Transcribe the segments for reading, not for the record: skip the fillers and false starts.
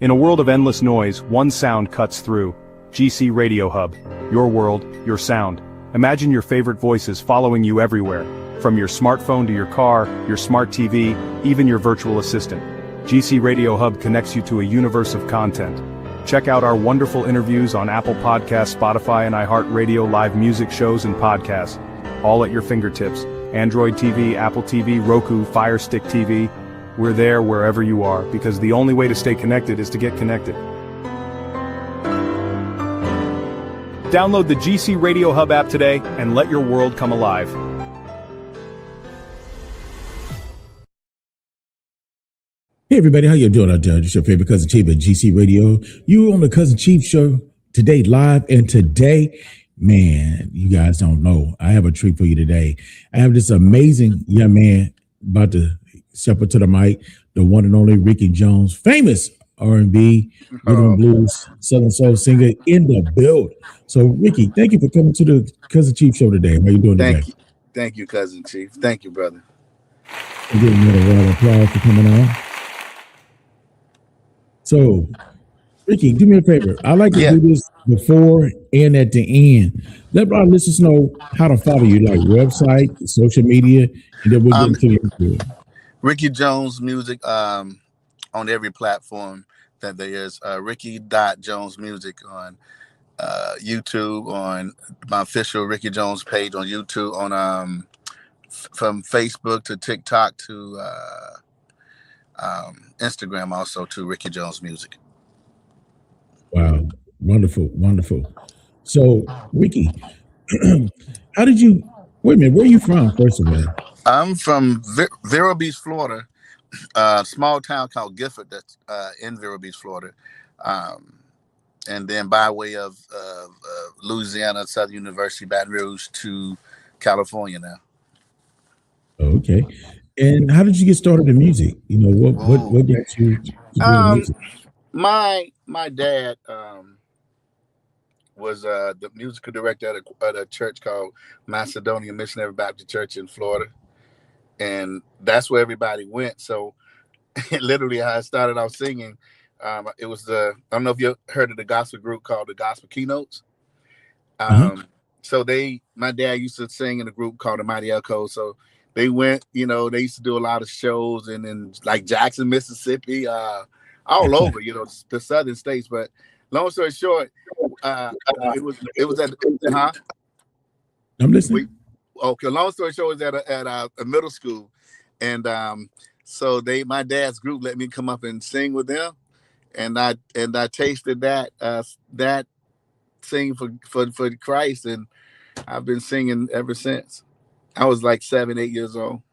In a world of endless noise, one sound cuts through. GC Radio Hub. Your world, your sound. Imagine your favorite voices following you everywhere. From your smartphone to your car, your smart TV, even your virtual assistant. GC Radio Hub connects you to a universe of content. Check out our wonderful interviews on Apple Podcasts, Spotify, and iHeartRadio, live music shows and podcasts. All at your fingertips. Android TV, Apple TV, Roku, Fire Stick TV. We're there wherever you are, because the only way to stay connected is to get connected. Download the GC Radio Hub app today and let your world come alive. Hey everybody, how you doing out there? It's your favorite Cousin Chief at GC Radio. You on the Cousin Chief Show today live, and today, man, you guys don't know. I have a treat for you today. I have this amazing young man about to step up to the mic, the one and only Ricky Jones, famous R&B, rhythm and blues, Southern soul singer in the build. So, Ricky, thank you for coming to the Cousin Chief Show today. How you doing today? Thank you, Cousin Chief. Thank you, brother. I'm getting another round of applause for coming on. So, Ricky, do me a favor. I like to do this before and at the end. Let our listeners know how to follow you, like website, social media, and then we'll get into the interview. Ricky Jones Music on every platform that there is. Ricky.Jones Music on YouTube, on my official Ricky Jones page on YouTube, on from Facebook to TikTok to Instagram, also to Ricky Jones Music. Wow, wonderful, wonderful. So, Ricky, how did you? Wait a minute, where are you from? First of all, I'm from Vero Beach, Florida, a small town called Gifford that's in Vero Beach, Florida, and then by way of Louisiana, Southern University, Baton Rouge to California now. Okay. And how did you get started in music? You know, what got you to do music? My dad was the musical director at a church called Macedonia Missionary Baptist Church in Florida, and that's where everybody went. So, literally, how I started out singing, it was I don't know if you heard of the gospel group called the Gospel Keynotes. So my dad used to sing in a group called the Mighty Echoes. So they went, they used to do a lot of shows in like Jackson, Mississippi, all over, the southern states. But long story short, it was at I'm listening. Long story short, it was at a middle school, and so my dad's group let me come up and sing with them, and I tasted that singing for Christ, and I've been singing ever since. I was like 7, 8 years old.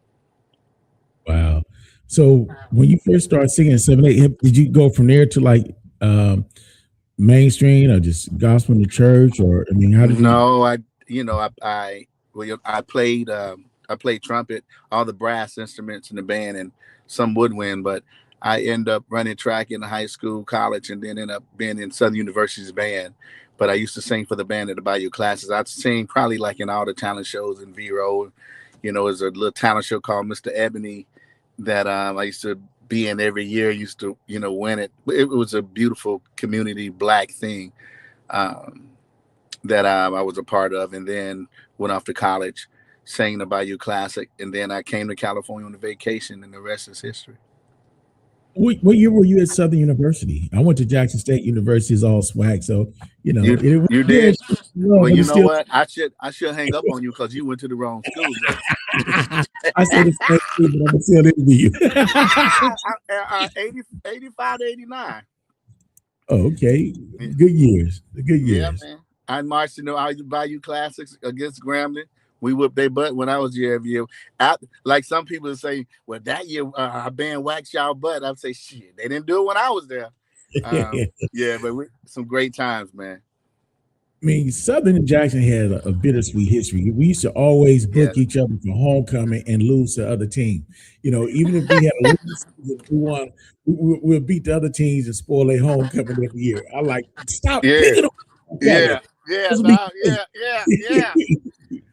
Wow. So when you first started singing at 7, 8, did you go from there to like mainstream or just gospel in the church, or how did you? No, I played trumpet, all the brass instruments in the band, and some woodwind. But I ended up running track in high school, college, and then ended up being in Southern University's band. But I used to sing for the band at the Bayou classes. I'd sing probably like in all the talent shows in Vero. There's a little talent show called Mr. Ebony that I used to be in every year. Used to, win it. It was a beautiful community Black thing that I was a part of, and then went off to college, sang the Bayou Classic, and then I came to California on a vacation, and the rest is history. What year were you at Southern University? I went to Jackson State University, is all swag. So you did. Well, you know what? I should hang up on you because you went to the wrong school. I said the same thing, but I'm gonna tell it to you. 85 to 89. Oh, okay. Good years. Good years. Yeah, man. I marched in the Bayou Classics against Grambling. We whooped their butt when I was every year. Like some people say, well, that year our band waxed y'all butt. I'd say, shit, they didn't do it when I was there. But some great times, man. I mean, Southern and Jackson had a bittersweet history. We used to always book each other for homecoming and lose to other team. Even if we had a losing season, we'll beat the other teams and spoil their homecoming every year. I like, stop picking them.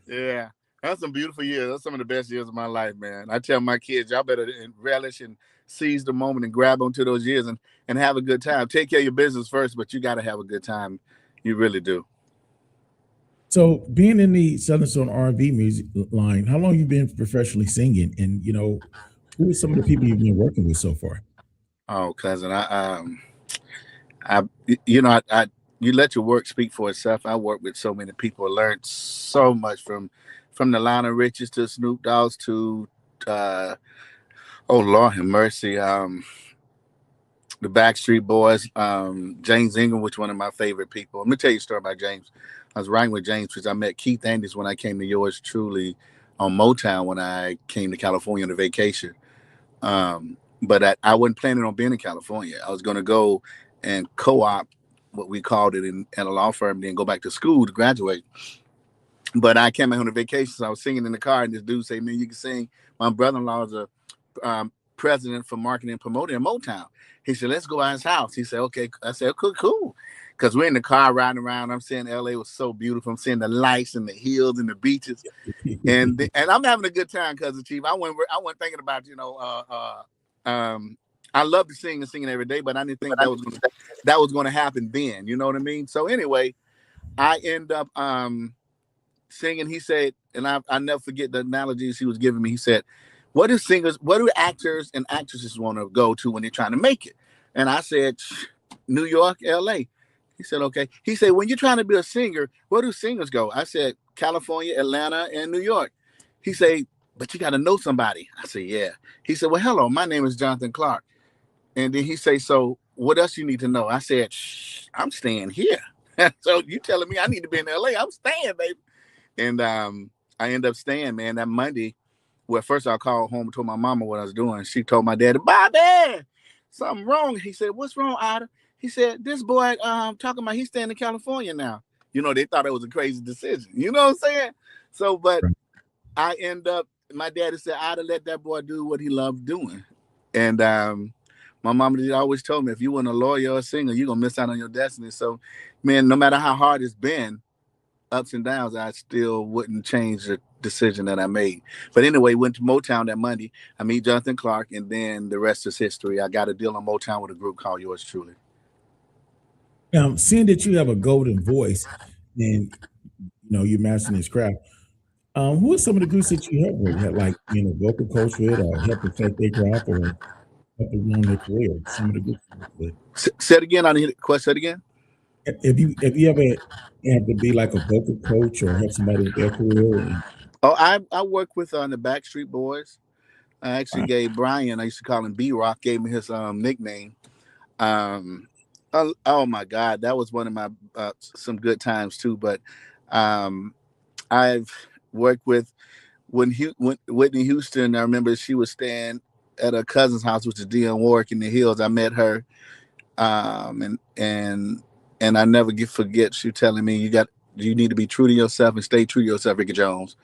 Yeah. That's some beautiful years. That's some of the best years of my life, man. I tell my kids, y'all better relish and seize the moment and grab onto those years and have a good time. Take care of your business first, but you got to have a good time. You really do. So being in the Southern Soul R&B music line, how long you been professionally singing? And, you know, who are some of the people you've been working with so far? Oh, cousin, I you let your work speak for itself. I work with so many people, learned so much from the Lionel Richies to Snoop Dogg's to oh Lord have mercy, the Backstreet Boys, James Ingram, which one of my favorite people. Let me tell you a story about James. I was writing with James because I met Keith Andrews when I came to Yours Truly on Motown when I came to California on a vacation. But I wasn't planning on being in California. I was going to go and co-op what we called it in a law firm, then go back to school to graduate. But I came out on a vacation, so I was singing in the car, and this dude said, "Man, you can sing." My brother-in-law is a president for marketing and promoting in Motown. He said, "Let's go out his house." He said, "Okay." I said, "Cool." Because we're in the car riding around. I'm saying LA was so beautiful. I'm seeing the lights and the hills and the beaches, and I'm having a good time, Cousin Chief. I wasn't thinking about I love to sing and singing every day, but I didn't think that was going to happen then. You know what I mean? So anyway, I end up singing. He said, and I never forget the analogies he was giving me. He said, what do actors and actresses want to go to when they're trying to make it? And I said, New York, LA. He said, okay. He said, when you're trying to be a singer, where do singers go? I said, California, Atlanta, and New York. He said, but you got to know somebody. I said, yeah. He said, well, hello, my name is Jonathan Clark. And then he said, so what else you need to know? I said, I'm staying here. So you telling me I need to be in LA? I'm staying, baby. And I ended up staying, man, that Monday. Well, first I called home and told my mama what I was doing. She told my daddy, Bobby, something wrong. He said, what's wrong, Ida? He said, this boy talking about he's staying in California now. You know, they thought it was a crazy decision. You know what I'm saying? So, but I end up, my daddy said, Ida, let that boy do what he loved doing. And my mama always told me, if you weren't a lawyer or a singer, you're going to miss out on your destiny. So, man, no matter how hard it's been, ups and downs, I still wouldn't change the decision that I made. But anyway, went to Motown that Monday. I meet Jonathan Clark, and then the rest is history. I got a deal on Motown with a group called Yours Truly. Now, seeing that you have a golden voice and you're mastering this craft, who are some of the groups that you help with? Like, vocal coach with, or help perfect their craft, or help them on their career? Some of the groups you work with. Say it again. I didn't hear the question. Say it again. If you ever had to be like a vocal coach or help somebody with their career? I work with the Backstreet Boys. I actually gave Brian, I used to call him B-Rock, gave me his nickname. Oh my God, that was one of my some good times too. But I've worked with when Whitney Houston. I remember she was staying at her cousin's house, which is Dionne Warwick in the Hills. I met her, and I never forget she telling me you need to be true to yourself and stay true to yourself, Ricky Jones.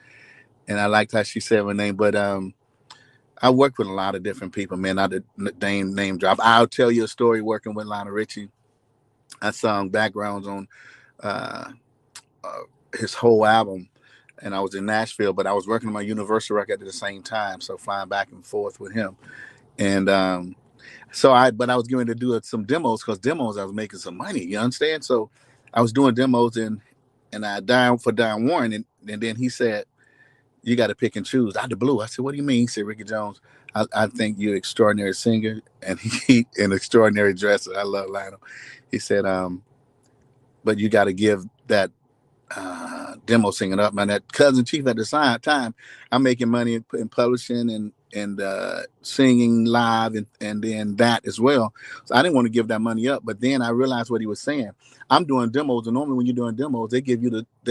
And I liked how she said her name. But I worked with a lot of different people, man. I did name drop. I'll tell you a story working with Lionel Richie. I sung backgrounds on his whole album, and I was in Nashville, but I was working on my Universal record at the same time, so flying back and forth with him. And but I was going to do some demos, because demos I was making some money, you understand? So I was doing demos, and I dialed for Don Warren, and then he said, you got to pick and choose out the blue. I said, what do you mean? He said, Ricky Jones, I think you're an extraordinary singer and he an extraordinary dresser. I love Lionel. He said, but you got to give that demo singing up, man. That Cousin Chief at the time, I'm making money in publishing and singing live and then that as well. So I didn't want to give that money up, but then I realized what he was saying. I'm doing demos, and normally when you're doing demos, they're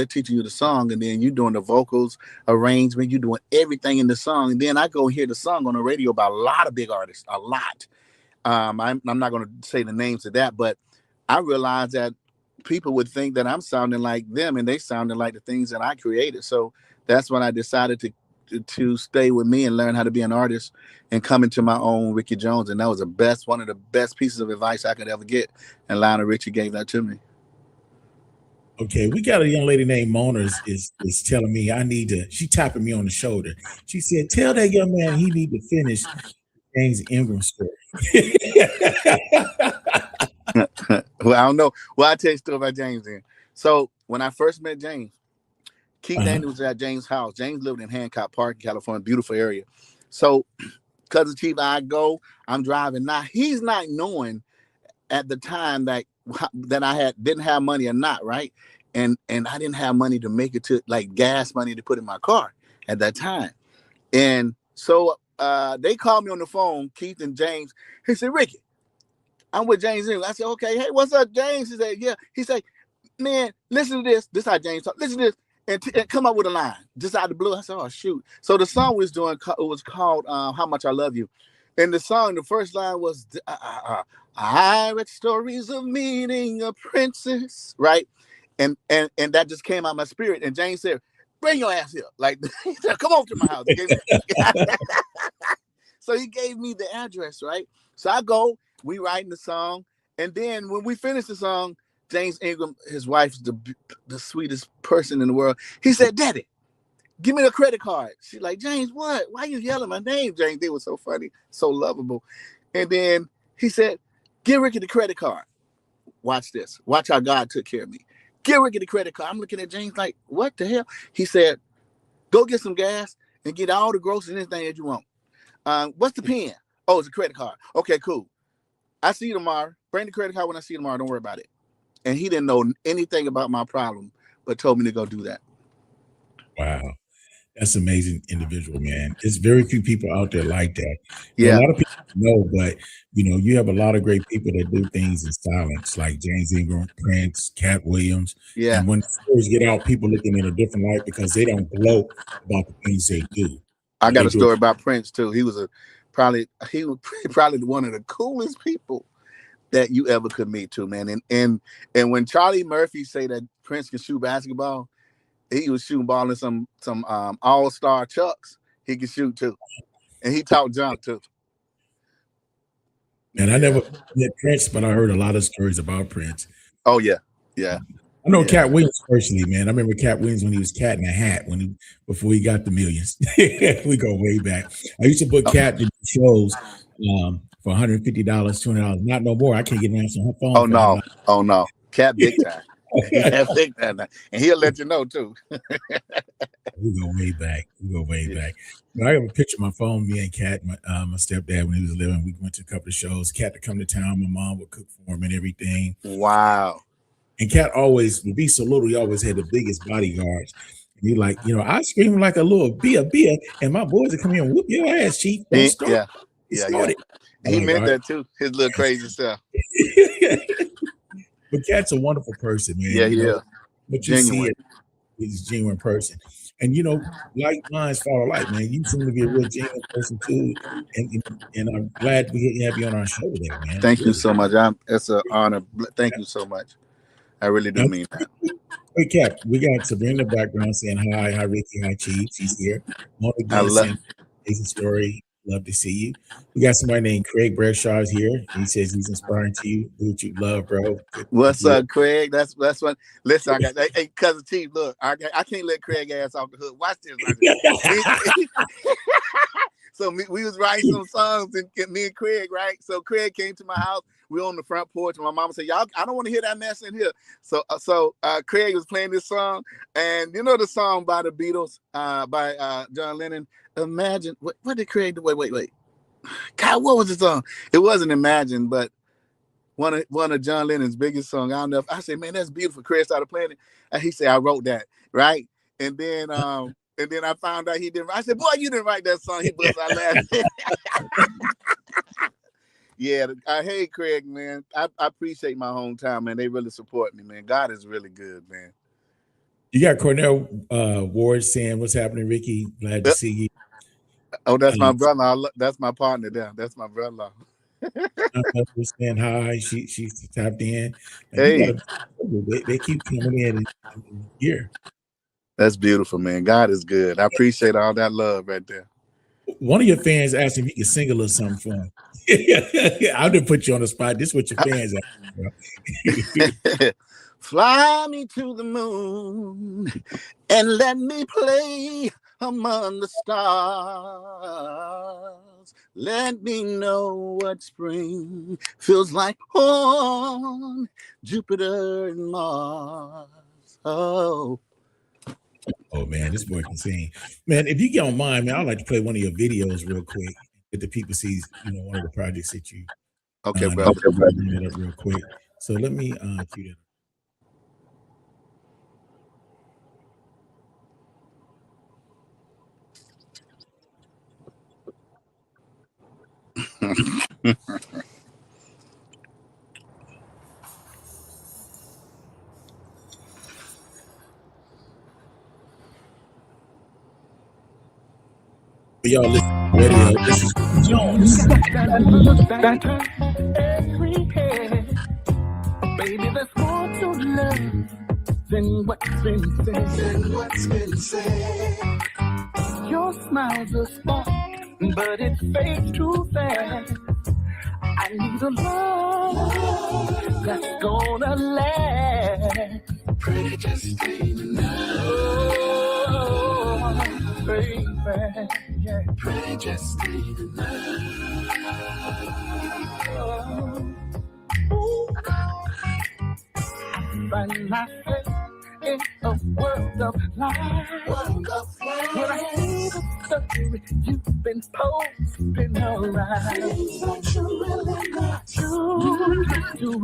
teaching you the song, and then you're doing the vocals, arrangement, you're doing everything in the song, and then I go hear the song on the radio by a lot of big artists, a lot. I'm not going to say the names of that, but I realized that people would think that I'm sounding like them, and they sounded like the things that I created. So that's when I decided to stay with me and learn how to be an artist and come into my own Ricky Jones. And that was one of the best pieces of advice I could ever get. And Lionel Richie gave that to me. Okay, we got a young lady named Mona is telling me she tapping me on the shoulder. She said, tell that young man he need to finish James Ingram story. Well, I don't know. Well, I'll tell you a story about James then. So when I first met James, Keith Daniels was at James' house. James lived in Hancock Park, California, beautiful area. So Cousin Chief, I'm driving. Now he's not knowing at the time that I didn't have money or not, right? And I didn't have money to make it to like gas money to put in my car at that time. And so they called me on the phone, Keith and James. He said, Ricky, I'm with James. I said, okay, hey, what's up, James? He said, yeah. He said, man, listen to this. This is how James talk. Listen to this. And come up with a line just out of the blue. I said, oh, shoot. So the song we was doing, it was called How Much I Love You. And the song, the first line was, I read stories of meeting a princess, right? And that just came out of my spirit. And James said, bring your ass here. Like, he said, come over to my house. So he gave me the address, right? So I go, we writing the song. And then when we finished the song, James Ingram, his wife's the sweetest person in the world. He said, Daddy, give me the credit card. She's like, James, what? Why are you yelling my name, James? They were so funny, so lovable. And then he said, give Ricky the credit card. Watch this. Watch how God took care of me. Give Ricky the credit card. I'm looking at James like, what the hell? He said, go get some gas and get all the groceries and anything that you want. What's the pen? Oh, it's a credit card. Okay, cool. I see you tomorrow. Bring the credit card when I see you tomorrow. Don't worry about it. And he didn't know anything about my problem, but told me to go do that. Wow. That's an amazing individual, man. There's very few people out there like that. Yeah. A lot of people know, but you have a lot of great people that do things in silence, like James Ingram, Prince, Cat Williams. Yeah. And when stories get out, people looking in a different light because they don't gloat about the things they do. I got a story about Prince too. He was probably one of the coolest people that you ever could meet too, man. And when Charlie Murphy say that Prince can shoot basketball, he was shooting ball in some all-star Chucks. He can shoot too. And he taught jump too. And I never met Prince, but I heard a lot of stories about Prince. Oh yeah. Yeah. I know Cat Williams personally, man. I remember Cat Williams when he was Cat in a Hat before he got the millions. We go way back. I used to put Cat in shows for $150, $200. Not no more. I can't get an answer on her phone. Oh no. Cat big time. Big time. And he'll let you know too. We go way back. I have a picture of my phone, me and Cat, my stepdad, when he was living. We went to a couple of shows. Cat to come to town. My mom would cook for him and everything. Wow. And Cat always would be so little. He always had the biggest bodyguards. And he like, I scream like a little beer, and my boys would come here and whoop your ass, Chief. Don't start. Yeah. He meant that too. His little crazy stuff. But Cat's a wonderful person, man. Yeah, yeah. But you see it, he's a genuine person. And like minds follow like, man. You seem to be a real genuine person too. And I'm glad we have you on our show today, man. Thank you so much. It's an honor. Thank you so much. I really do mean that. Hey, Cap, we got Sabrina in the background saying hi, Ricky, hi, Chief. She's here. I love amazing story. Love to see you. We got somebody named Craig Bradshaw is here. He says he's inspiring to you. Do what you love, bro. What's up, Craig? That's what. Listen, I got. Hey, Cousin Chief, look, I can't let Craig ass off the hook. Watch this. So we was writing some songs, and me and Craig, right? So Craig came to my house. We were on the front porch, and my mama said, "Y'all, I don't want to hear that mess in here." So Craig was playing this song, and the song by the Beatles, by John Lennon. Imagine. What did Craig do? Wait. God, what was the song? It wasn't Imagine, but one of John Lennon's biggest songs. I don't know. I said, man, that's beautiful. Craig started playing it, and he said, I wrote that, right? And then I found out he didn't. I said, boy, you didn't write that song. He bust out laughing. Yeah, I hate Craig, man. I appreciate my hometown, man. They really support me, man. God is really good, man. You got Cornell Ward saying, what's happening, Ricky? Glad to see you. Oh, that's my brother. That's my partner there. That's my brother. Saying hi. She's tapped in. Hey. They keep coming in here. That's beautiful, man. God is good. I appreciate all that love right there. One of your fans asked if you could sing a little something for him. I didn't put you on the spot. This is what your fans asked. Fly me to the moon and let me play among the stars. Let me know what spring feels like on Jupiter and Mars. Oh. Oh man, this boy can sing. Man, if you don't mind, man, I'd like to play one of your videos real quick. Let the people see, one of the projects that you Okay, brother. bring it up real quick. So let me cue that. Y'all listen to the radio. This is Jones. Baby, there's more to love than what's been said. Your smile's a spark, but it fades too fast. I need a love that's gonna last. Pretty just stay the night. Oh, baby, yeah. Pretty just stay the night. I find myself in a world of lies. When I see the story you've been posting around, things you really got to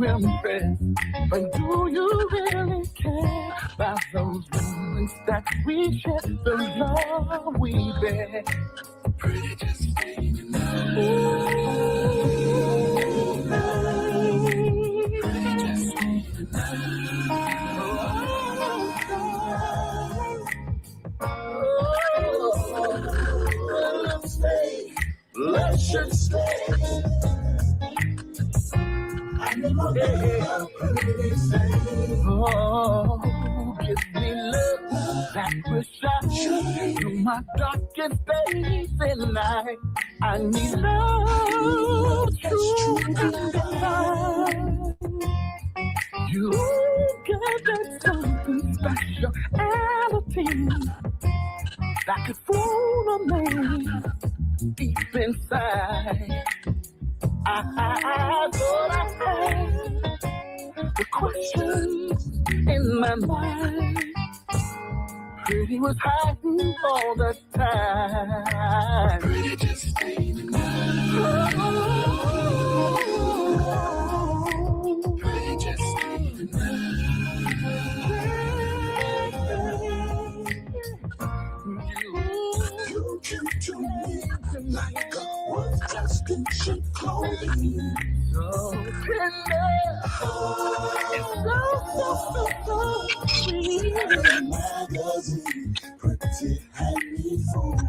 impress. But do you really care about those moments that we share, the love we bear? Pretty just stay the night. Pretty just stay the night. Let's just stay. I need my baby. Oh, give me love that will shine through my darkest days and night. I need love true and divine. You got that something speciality that could fool a man deep inside. I thought I had the questions in my mind. Pretty was hiding all the time. Pretty just stayed the night. Pretty just stayed the You came to me like a was just in cheap clothing. So tender, it's so sweet. Magazine, pretty, had me fooled.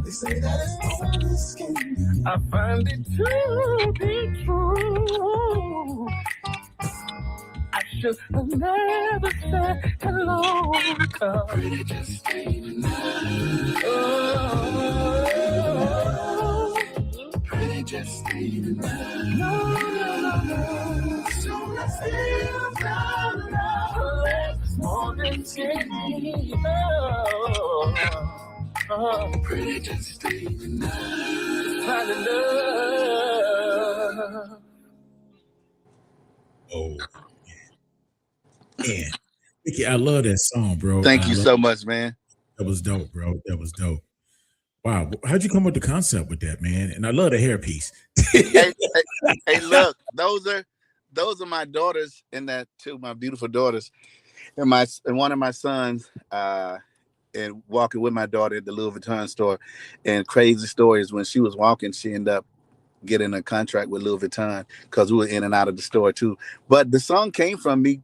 They say that it's only skin. I find it to be true. I should have never said hello. Pretty just stay the night. Oh, pretty just stay the night. No. So let's feel down now. Let's more than skinny. Oh, pretty just stay the night. Find love. Oh. Man, Mickey, I love that song, bro. Thank you so much, man. That was dope, bro. That was dope. Wow, how'd you come up with the concept with that, man? And I love the hairpiece. hey, look, those are my daughters in that too. My beautiful daughters, and one of my sons. And walking with my daughter at the Louis Vuitton store, and crazy stories when she was walking, she ended up getting a contract with Louis Vuitton because we were in and out of the store too. But the song came from me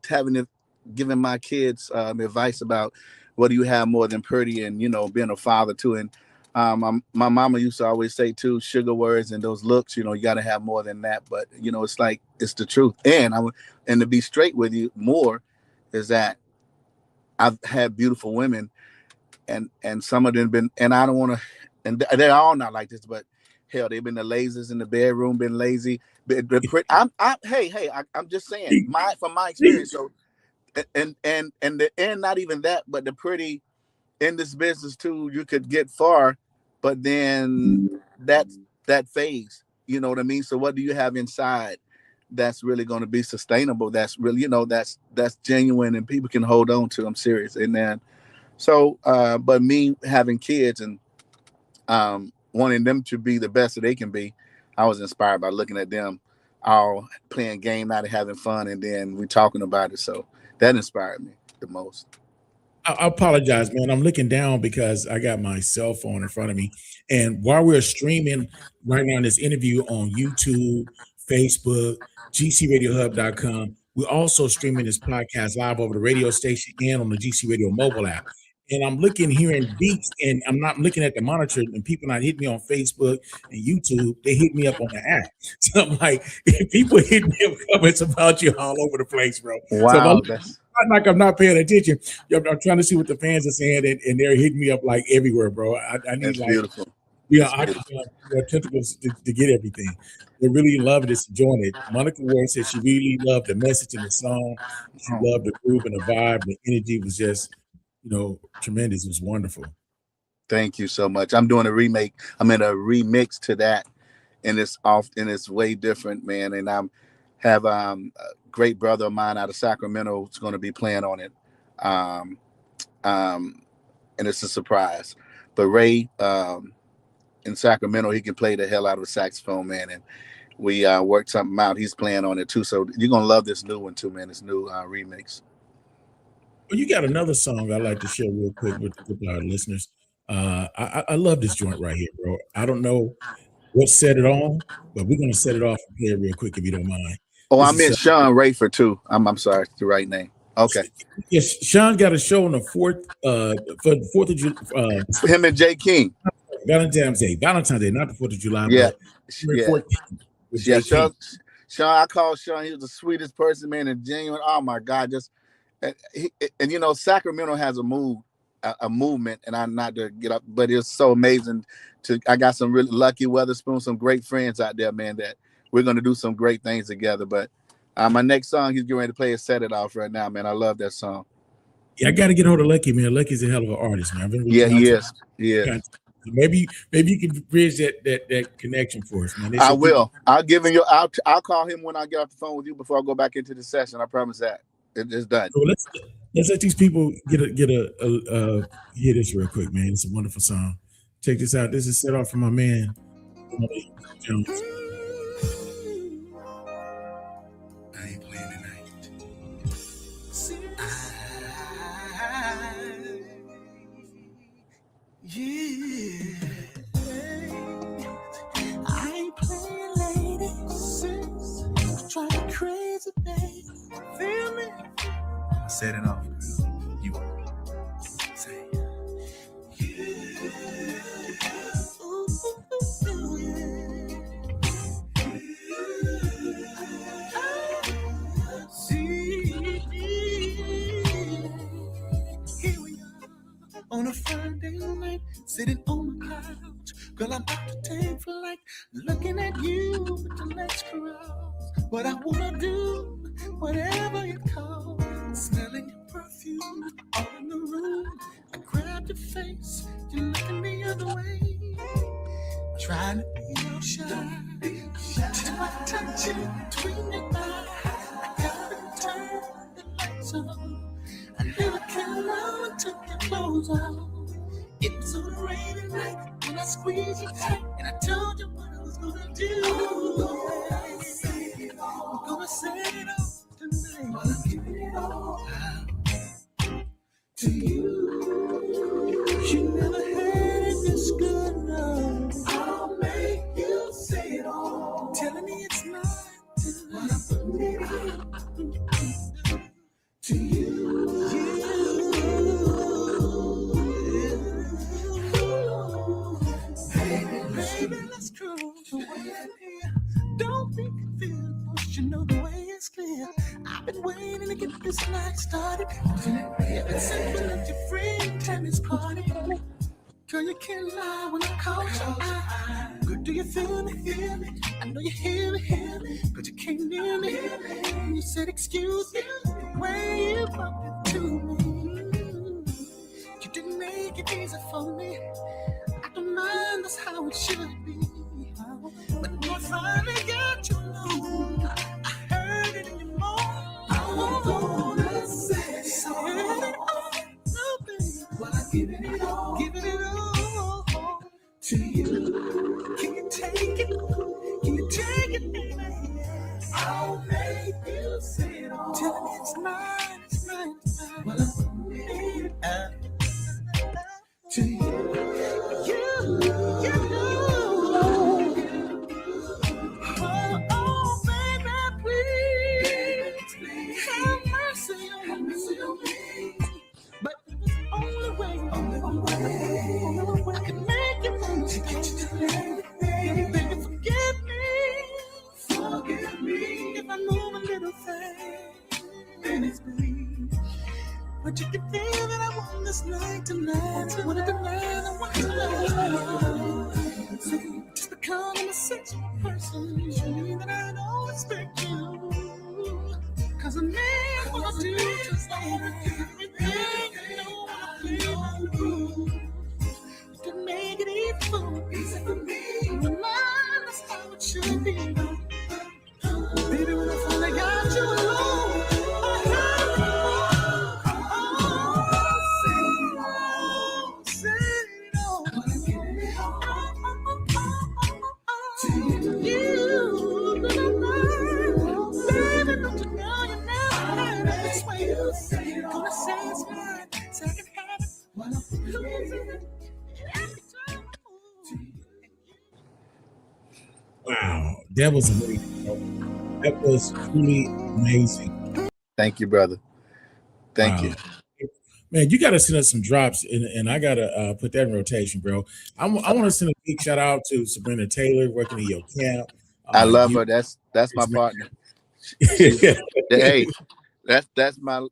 giving my kids advice about what do you have more than pretty, and being a father too. And my mama used to always say too, sugar words and those looks, you got to have more than that. But it's like it's the truth. And to be straight with you more is that I've had beautiful women, and some of them been, and I don't want to, and they're all not like this, but hell, they've been the laziest in the bedroom, been lazy. I'm just saying from my experience. So, and not even that, but the pretty in this business too, you could get far but then that phase, you know what I mean? So what do you have inside that's really going to be sustainable? That's really, that's genuine and people can hold on to. I'm serious. And then, so, but me having kids and wanting them to be the best that they can be, I was inspired by looking at them all playing game night and having fun, and then we talking about it. So that inspired me the most. I apologize, man. I'm looking down because I got my cell phone in front of me. And while we're streaming right now in this interview on YouTube, Facebook, GCRADIOHUB.com, we're also streaming this podcast live over the radio station and on the GC Radio mobile app. And I'm looking here in beats, and I'm not looking at the monitor, and people not hit me on Facebook and YouTube. They hit me up on the app. So I'm like, people hit me up comments about you all over the place, bro. Wow, So like I'm not paying attention. I'm trying to see what the fans are saying, and they're hitting me up like everywhere, bro. I need like beautiful. Tentacles to get everything. They're really loving this, enjoying it. Monica Ward said she really loved the message in the song. She loved the groove and the vibe. The energy was just, tremendous. It was wonderful. Thank you so much. I'm doing a remake. I'm in a remix to that, and it's way different, man. And have a great brother of mine out of Sacramento who's going to be playing on it, and it's a surprise. But Ray in Sacramento, he can play the hell out of a saxophone, man, and we worked something out. He's playing on it too, so you're gonna love this new one too, man. This new remix. Well, you got another song I'd like to share real quick with our listeners. I love this joint right here, bro. I don't know what set it on, but we're gonna set it off and play it real quick if you don't mind. Oh, I meant Sean Rayford too. I'm sorry, the right name. Okay. Yes, Sean got a show on the 4th for the 4th of July. Him and Jay King. Valentine's Day, not the 4th of July. Yeah, but yeah. Sean, I call Sean. He was the sweetest person, man, and genuine. Oh my God, and Sacramento has a movement, and I'm not to get up, but it's so amazing. I got some really lucky Weatherspoon, some great friends out there, man, that we're gonna do some great things together. But my next song, he's getting ready to play and set it off right now, man. I love that song. Yeah, I got to get hold of Lucky, man. Lucky's a hell of an artist, man. He is. Maybe you can bridge that connection for us, man. I will. I'll call him when I get off the phone with you before I go back into the session. I promise that. It's done. So let's let these people get a hear this real quick, man. It's a wonderful song. Check this out. This is set off from my man Jones. I ain't playing tonight. I ain't playing, lady. Trying crazy, baby. Feel me? I set it off, girl. You say, here we are on a Friday night, sitting on my couch. Girl, I'm about to take flight, looking at you with the next carouse. What I wanna do, whatever it calls, smelling your perfume all in the room. I grabbed your face, you're looking the other way, trying to be your shy. Till I touch you between your thighs, I gotta turn the lights on. I never came out and took your clothes off. It was on a rainy night when I squeezed you tight, and I told you what I was gonna do. I'm gonna set it off tonight. But I'm giving it all out to you. You never had it this good, no. I'll make you say it all. Telling me it's not tonight. But I'm putting it in to you. Baby, let's cruise away from here. Don't be confused, you know the way is clear. I've been waiting to get this night started. Ever since we left your friend tennis party. Girl, you can't lie when I caught your eye. Good, do you feel me? I know you hear me, but you can't hear me. You said excuse me, the way you bumped into me. You didn't make it easy for me. I don't mind. that's how it should be. But when I finally got you alone, I heard it in your moan. I'm gonna say it all, no, baby. Well, I give it all to you. Can you take it? Can you take it, baby? I'll make you say it all. Till it's mine, it's mine, it's mine. Well, I'm giving it to you. Oh, baby, please have mercy on me. But it's the only way I can make it understand. Baby, forgive me if I move a little thing. And it's bleed. But you can feel that I want this night tonight. I want it tonight, I want it tonight. See, just because I'm a sexual person, you mean that I don't expect you. Cause a man wanna do just everything I know I feel. You can make it easy for me. The mind, that's how it should be. Baby, when I finally got you alone, I have you. Wow, that was amazing. That was truly amazing. Thank you, brother. Thank you. Man, you got to send us some drops, and I got to put that in rotation, bro. I want to send a big shout out to Sabrina Taylor working in your camp. I love her. That's my partner. Hey, that's my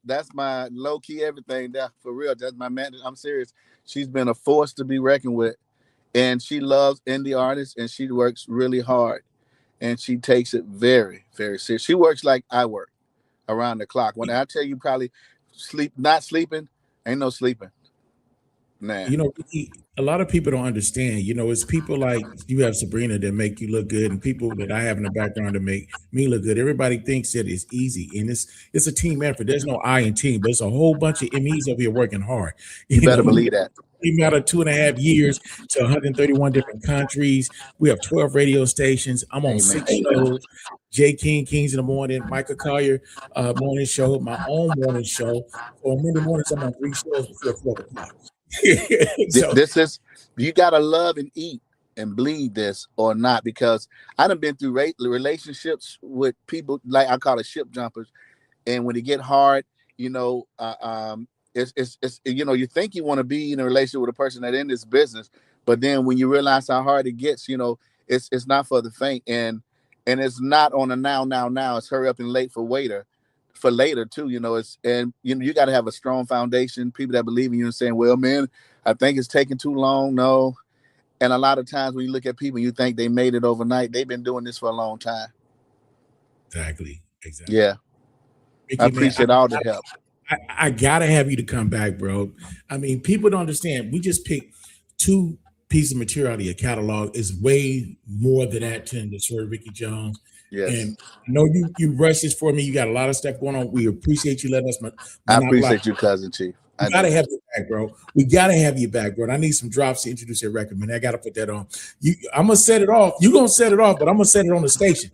low key everything. That for real. That's my man. I'm serious. She's been a force to be reckoned with, and she loves indie artists, and she works really hard, and she takes it very, very serious. She works like I work, around the clock. When I tell you, probably not sleeping, ain't no sleeping. Nah. You know, a lot of people don't understand. You know, it's people like you have Sabrina that make you look good, and people that I have in the background that make me look good. Everybody thinks that it's easy, and it's a team effort. There's no I in team, but it's a whole bunch of MEs over here working hard. You better believe that. We've got 2.5 years to 131 different countries. We have 12 radio stations. I'm on 6 shows. Jay King, Kings in the Morning, Michael Collier morning show, my own morning show. On Monday mornings, I'm on 3 shows before 12 o'clock. So, this is, you gotta love and eat and bleed this or not, because I done been through relationships with people, like I call it ship jumpers, and when it get hard, you know, it's you know, you think you want to be in a relationship with a person that in this business, but then when you realize how hard it gets, you know, it's not for the faint, and it's not on a now, it's hurry up and late for later too, you know. It's, and you know, you got to have a strong foundation, people that believe in you and saying, well, man, I think it's taking too long. No. And a lot of times when you look at people, you think they made it overnight. They've been doing this for a long time. Exactly. Yeah. Ricky, I appreciate all the help. I gotta have you to come back, bro. I mean, people don't understand. We just picked 2 pieces of material out of your catalog. Is way more than that to the Sir Ricky Jones. Yes. And I know you rushed this for me. You got a lot of stuff going on. We appreciate you letting us. I appreciate you, Cousin Chief. We gotta have you back, bro. We gotta have you back, bro. And I need some drops to introduce your record, man. I gotta put that on. I'm gonna set it off. You're gonna set it off, but I'm gonna set it on the station.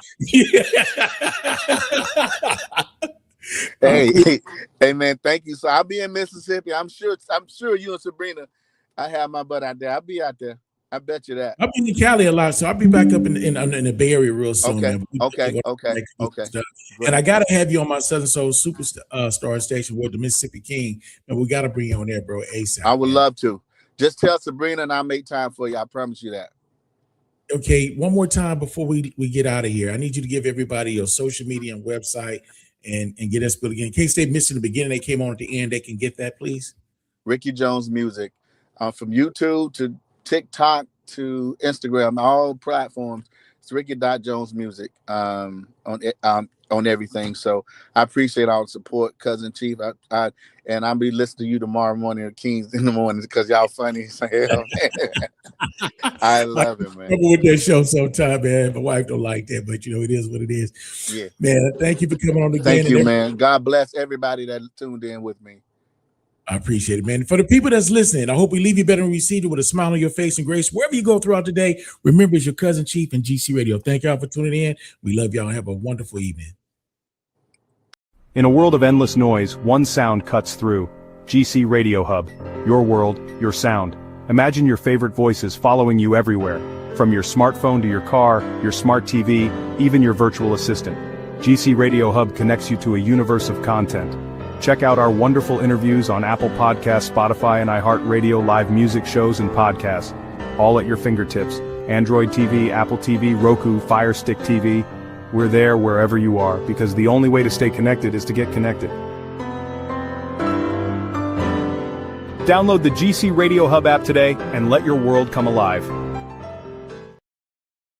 Hey, man, thank you. So I'll be in Mississippi. I'm sure you and Sabrina, I have my butt out there. I'll be out there. I bet you that. I'll be in Cali a lot, so I'll be back up in the Bay Area real soon. Okay. And I gotta have you on my Southern Soul Superstar station with the Mississippi King, and we gotta bring you on there, bro. ASAP. I would love to. Just tell Sabrina, and I'll make time for you. I promise you that. Okay, one more time before we get out of here. I need you to give everybody your social media and website, and get us built again. In case they missed in the beginning, they came on at the end. They can get that, please. Ricky Jones Music, from YouTube to TikTok to Instagram, all platforms. It's Ricky.Jones Music. On on everything. So I appreciate all the support, Cousin Chief. And I'll be listening to you tomorrow morning at Kings in the morning because y'all funny as hell, man. I love it, man. Trouble with that show sometime, man. My wife don't like that, but it is what it is. Yeah, man. Thank you for coming on again. Thank you, man. God bless everybody that tuned in with me. I appreciate it, man. For the people that's listening, I hope we leave you better and receive it with a smile on your face and grace wherever you go throughout the day. Remember, it's your Cousin Chief and GC Radio. Thank y'all for tuning in. We love y'all. Have a wonderful evening. In a world of endless noise, one sound cuts through. GC Radio Hub. Your world, your sound. Imagine your favorite voices following you everywhere. From your smartphone to your car, your smart TV, even your virtual assistant. GC Radio Hub connects you to a universe of content. Check out our wonderful interviews on Apple Podcasts, Spotify, and iHeartRadio live music shows and podcasts. All at your fingertips. Android TV, Apple TV, Roku, Fire Stick TV. We're there wherever you are, because the only way to stay connected is to get connected. Download the GC Radio Hub app today and let your world come alive.